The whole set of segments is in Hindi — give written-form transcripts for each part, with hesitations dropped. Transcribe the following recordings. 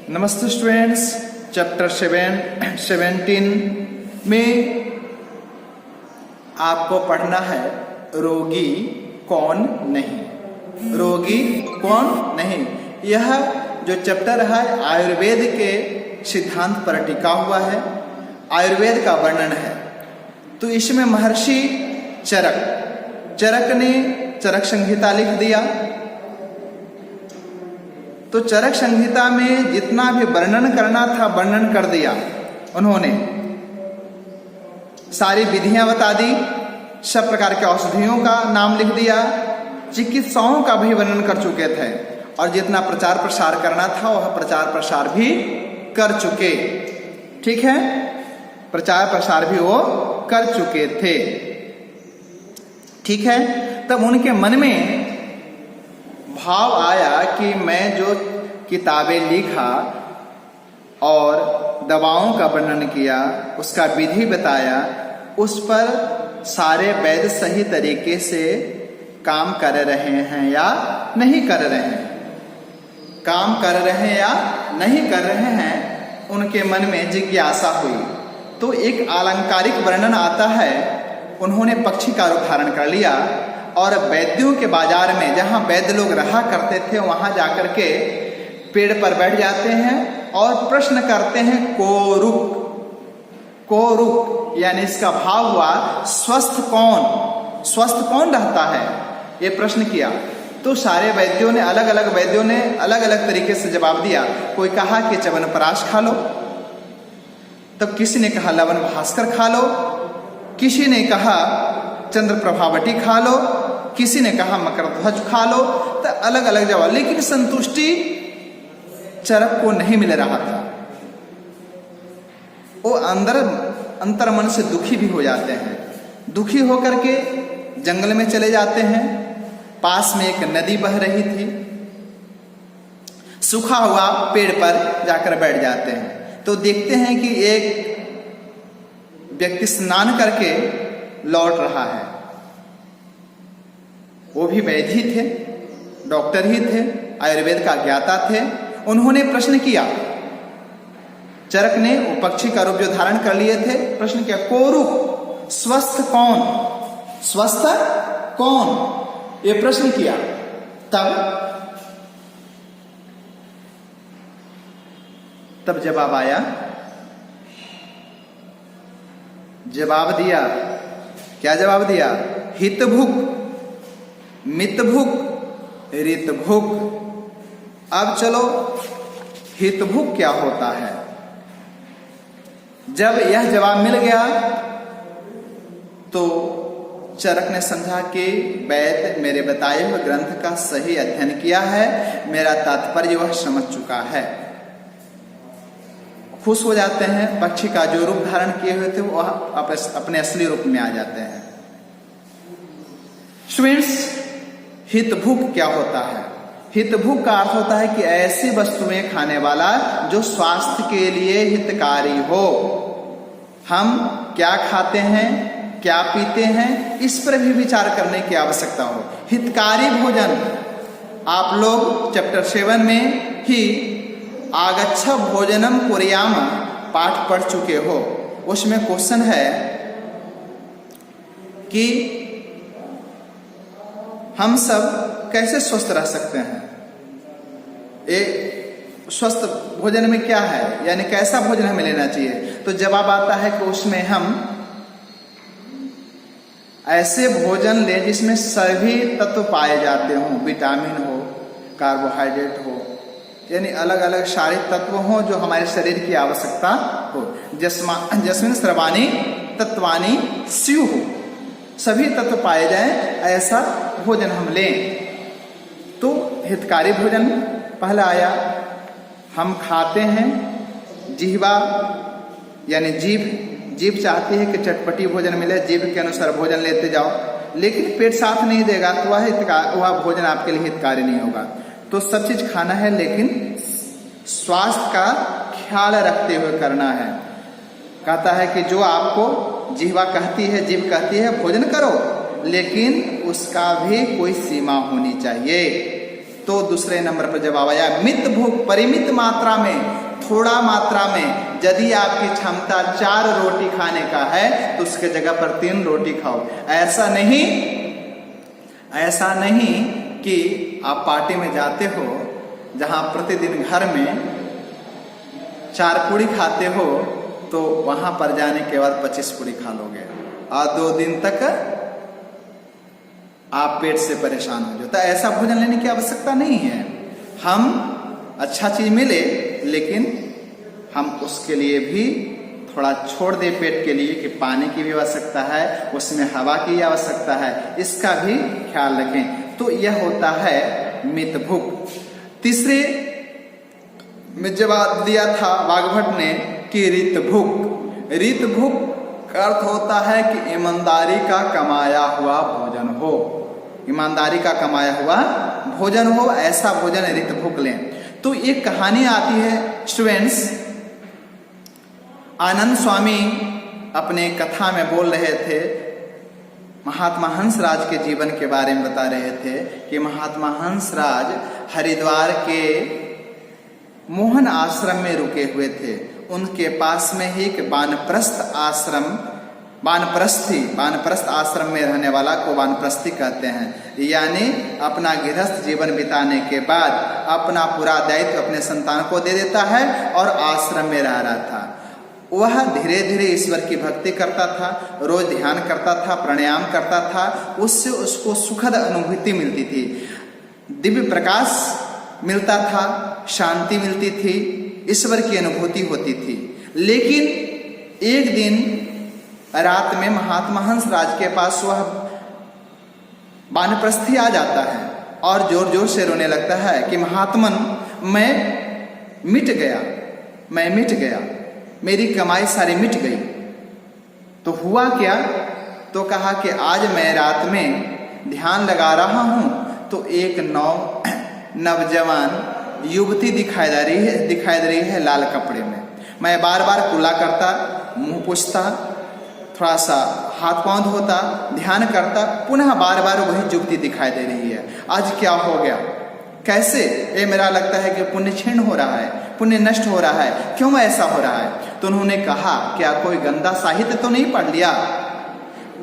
नमस्ते स्टूडेंट्स, चैप्टर 17 में आपको पढ़ना है रोगी कौन नहीं। रोगी कौन नहीं, यह जो चैप्टर है आयुर्वेद के सिद्धांत पर टिका हुआ है, आयुर्वेद का वर्णन है। तो इसमें महर्षि चरक ने चरक संहिता लिख दिया। तो चरक संहिता में जितना भी वर्णन करना था वर्णन कर दिया उन्होंने। सारी विधियां बता दी, सब प्रकार के औषधियों का नाम लिख दिया, चिकित्साओं का भी वर्णन कर चुके थे और जितना प्रचार प्रसार करना था वह प्रचार प्रसार भी कर चुके। ठीक है, प्रचार प्रसार भी वो कर चुके थे। ठीक है, तब उनके मन में भाव आया कि मैं जो किताबें लिखा और दवाओं का वर्णन किया, उसका विधि बताया, उस पर सारे वैद्य सही तरीके से काम कर रहे हैं या नहीं कर रहे हैं, काम कर रहे हैं या नहीं कर रहे हैं, उनके मन में जिज्ञासा हुई। तो एक अलंकारिक वर्णन आता है, उन्होंने पक्षी का उदाहरण कर लिया और वैद्यों के बाजार में जहां वैद्य लोग रहा करते थे वहां जाकर के पेड़ पर बैठ जाते हैं और प्रश्न करते हैं कोरुक, यानी इसका भाव हुआ स्वस्थ कौन रहता है, ये प्रश्न किया। तो सारे वैद्यों ने अलग अलग तरीके से जवाब दिया। कोई कहा कि च्यवनप्राश खा लो, तब किसी ने कहा लवण भास्कर खा लो, किसी ने कहा चंद्रप्रभावटी खा लो, किसी ने कहा मकरध्वज खा लो। तो अलग अलग जवाब, लेकिन संतुष्टि चरक को नहीं मिल रहा था। वो अंतर मन से दुखी भी हो जाते हैं। दुखी होकर के जंगल में चले जाते हैं। पास में एक नदी बह रही थी, सूखा हुआ पेड़ पर जाकर बैठ जाते हैं। तो देखते हैं कि एक व्यक्ति स्नान करके लौट रहा है। वो भी वैद्य ही थे, डॉक्टर ही थे, आयुर्वेद का ज्ञाता थे। उन्होंने प्रश्न किया, चरक ने वो पक्षी का रूप जो धारण कर लिए थे, प्रश्न किया कोरुक स्वस्थ कौन, ये प्रश्न किया। तब जवाब आया, जवाब दिया। क्या जवाब दिया? हितभुक, मितभुक, ऋतभुक। अब चलो हितभुक क्या होता है। जब यह जवाब मिल गया तो चरक ने समझा कि वैद्य मेरे बताए हुए ग्रंथ का सही अध्ययन किया है, मेरा तात्पर्य वह समझ चुका है। खुश हो जाते हैं। पक्षी का जो रूप धारण किए हुए थे वह अपने असली रूप में आ जाते हैं। स्टूडेंट्स, हितभुक क्या होता है? हितभुक का अर्थ होता है कि ऐसी वस्तुएं खाने वाला जो स्वास्थ्य के लिए हितकारी हो। हम क्या खाते हैं, क्या पीते हैं, इस पर भी विचार करने की आवश्यकता हो। हितकारी भोजन, आप लोग चैप्टर 7 में ही आगच्छ भोजनम कुर्याम पाठ पढ़ चुके हो। उसमें क्वेश्चन है कि हम सब कैसे स्वस्थ रह सकते हैं। स्वस्थ भोजन में क्या है, यानी कैसा भोजन हमें लेना चाहिए। तो जवाब आता है कि उसमें हम ऐसे भोजन लें जिसमें सभी तत्व पाए जाते हों, विटामिन हो, कार्बोहाइड्रेट हो, यानी अलग अलग सारे तत्व हों जो हमारे शरीर की आवश्यकता हो। जस्मिन सर्वाणि तत्वानि स्युः, सभी तत्व पाए जाएं, ऐसा भोजन हम लें। तो हितकारी भोजन पहला आया। हम खाते हैं, जिह्वा यानी जीभ चाहती है कि चटपटी भोजन मिले, जीभ के अनुसार भोजन लेते जाओ, लेकिन पेट साथ नहीं देगा तो वह भोजन आपके लिए हितकारी नहीं होगा। तो सब चीज खाना है, लेकिन स्वास्थ्य का ख्याल रखते हुए करना है। कहता है कि जो आपको जिह्वा कहती है, जीभ कहती है भोजन करो, लेकिन उसका भी कोई सीमा होनी चाहिए। तो दूसरे नंबर पर जवाब आया मित भूख, परिमित मात्रा में, थोड़ा मात्रा में। यदि आपकी क्षमता 4 रोटी खाने का है तो उसके जगह पर 3 रोटी खाओ। ऐसा नहीं कि आप पार्टी में जाते हो जहां प्रतिदिन घर में 4 पूड़ी खाते हो तो वहां पर जाने के बाद 25 पूड़ी खा लोगे और 2 दिन तक आप पेट से परेशान हो जाते। ऐसा भोजन लेने की आवश्यकता नहीं है। हम अच्छा चीज मिले लेकिन हम उसके लिए भी थोड़ा छोड़ दे पेट के लिए कि पानी की भी आवश्यकता है, उसमें हवा की आवश्यकता है, इसका भी ख्याल रखें। तो यह होता है मित भूख। तीसरे में जवाब दिया था वाग्भट ने कि ऋत भूख। ऋत भूख का अर्थ होता है कि ईमानदारी का कमाया हुआ भोजन हो, ईमानदारी का कमाया हुआ भोजन हो, ऐसा भोजन ऋत भूख लें। तो एक कहानी आती है स्टूडेंट्स, आनंद स्वामी अपने कथा में बोल रहे थे, महात्मा हंसराज के जीवन के बारे में बता रहे थे कि महात्मा हंसराज हरिद्वार के मोहन आश्रम में रुके हुए थे। उनके पास में ही एक वानप्रस्थ आश्रम में रहने वाला को वानप्रस्थी कहते हैं, यानी अपना गृहस्थ जीवन बिताने के बाद अपना पूरा दायित्व अपने संतान को दे देता है और आश्रम में रह रहा था। वह धीरे धीरे ईश्वर की भक्ति करता था, रोज ध्यान करता था, प्राणायाम करता था, उससे उसको सुखद अनुभूति मिलती थी, दिव्य प्रकाश मिलता था, शांति मिलती थी, ईश्वर की अनुभूति होती थी। लेकिन एक दिन रात में महात्मा हंसराज के पास वह वानप्रस्थी आ जाता है और जोर जोर से रोने लगता है कि महात्मन मैं मिट गया, मेरी कमाई सारी मिट गई। तो हुआ क्या? तो कहा कि आज मैं रात में ध्यान लगा रहा हूं तो एक नवजवान युवती दिखाई दे रही है लाल कपड़े में। मैं बार बार कुल्ला करता, मुंह पोंछता, थोड़ा सा हाथ पांव धोता, ध्यान करता, पुनः बार बार वही युवती दिखाई दे रही है। आज क्या हो गया? कैसे? ये मेरा लगता है कि पुण्य क्षीण हो रहा है, पुण्य नष्ट हो रहा है, क्यों ऐसा हो रहा है? तो उन्होंने कहा क्या कोई गंदा साहित्य तो नहीं पढ़ लिया,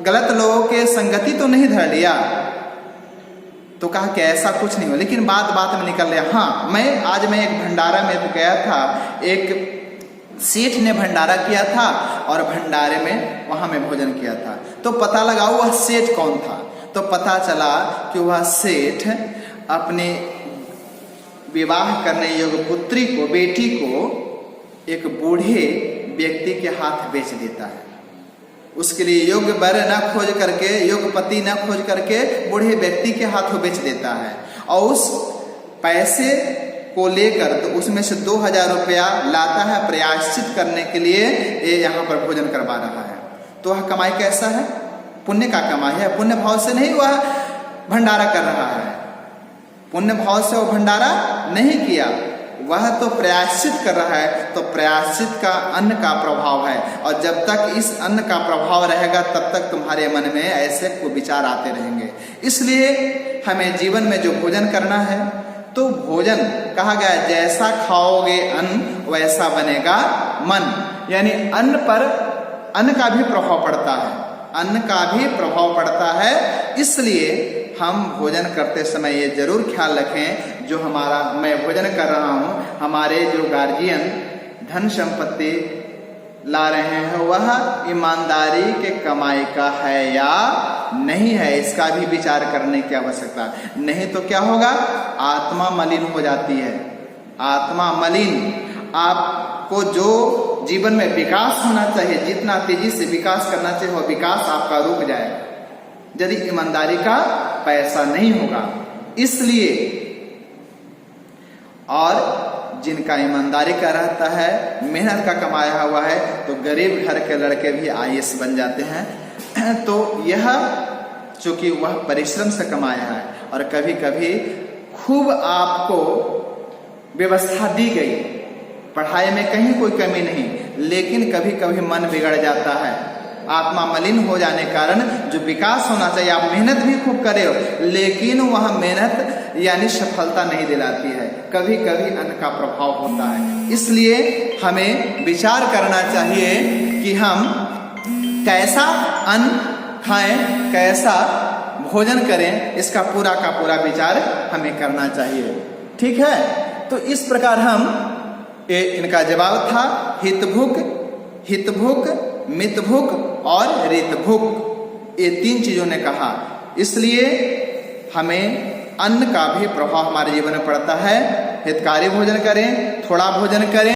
गलत लोगों के संगति तो नहीं धर लिया? तो कहा कि ऐसा कुछ नहीं हो। लेकिन बात में निकल गया, हाँ मैं एक भंडारा में गया था, एक सेठ ने भंडारा किया था और भंडारे में वहां में भोजन किया था। तो पता लगा वह सेठ कौन था। तो पता चला कि वह सेठ अपने विवाह करने योग्य पुत्री को, बेटी को एक बूढ़े व्यक्ति के हाथ बेच देता है। उसके लिए योग्य वर न खोज करके, योग्य पति न खोज करके बूढ़े व्यक्ति के हाथों बेच देता है और उस पैसे को लेकर तो उसमें से 2000 रुपया लाता है प्रायश्चित करने के लिए, ये यहाँ पर भोजन करवा रहा है। तो वह कमाई कैसा है? पुण्य का कमाई है। पुण्य भाव से नहीं वह भंडारा कर रहा है, पुण्य भाव से वो भंडारा नहीं किया, वह तो प्रायश्चित कर रहा है। तो प्रायश्चित का अन्न का प्रभाव है और जब तक इस अन्न का प्रभाव रहेगा तब तक तुम्हारे मन में ऐसे को विचार आते रहेंगे। इसलिए हमें जीवन में जो भोजन करना है तो भोजन कहा गया जैसा खाओगे अन्न वैसा बनेगा मन, यानी अन्न पर अन्न का भी प्रभाव पड़ता है, अन्न का भी प्रभाव पड़ता है। इसलिए हम भोजन करते समय ये जरूर ख्याल रखें, जो मैं भोजन कर रहा हूँ, हमारे जो गार्जियन धन संपत्ति ला रहे हैं वह ईमानदारी के कमाई का है या नहीं है, इसका भी विचार करने की आवश्यकता। नहीं तो क्या होगा? आत्मा मलिन हो जाती है। आत्मा मलिन, आपको जो जीवन में विकास होना चाहिए, जितना तेजी से विकास करना चाहिए वह विकास आपका रुक जाएगा यदि ईमानदारी का पैसा नहीं होगा। इसलिए और जिनका ईमानदारी का रहता है, मेहनत का कमाया हुआ है, तो गरीब घर के लड़के भी आईएएस बन जाते हैं। तो यह चूंकि वह परिश्रम से कमाया है और कभी कभी खूब आपको व्यवस्था दी गई, पढ़ाई में कहीं कोई कमी नहीं, लेकिन कभी कभी मन बिगड़ जाता है, आत्मा मलिन हो जाने के कारण जो विकास होना चाहिए, आप मेहनत भी खूब करे हो, लेकिन वह मेहनत यानी सफलता नहीं दिलाती है। कभी कभी अन्न का प्रभाव होता है। इसलिए हमें विचार करना चाहिए कि हम कैसा अन्न खाएं, कैसा भोजन करें, इसका पूरा का पूरा विचार हमें करना चाहिए। ठीक है, तो इस प्रकार इनका जवाब था हितभुक, हितभुक, मितभुक और ऋतभुक, ये 3 चीजों ने कहा। इसलिए हमें अन्न का भी प्रभाव हमारे जीवन में पड़ता है। हितकारी भोजन करें, थोड़ा भोजन करें।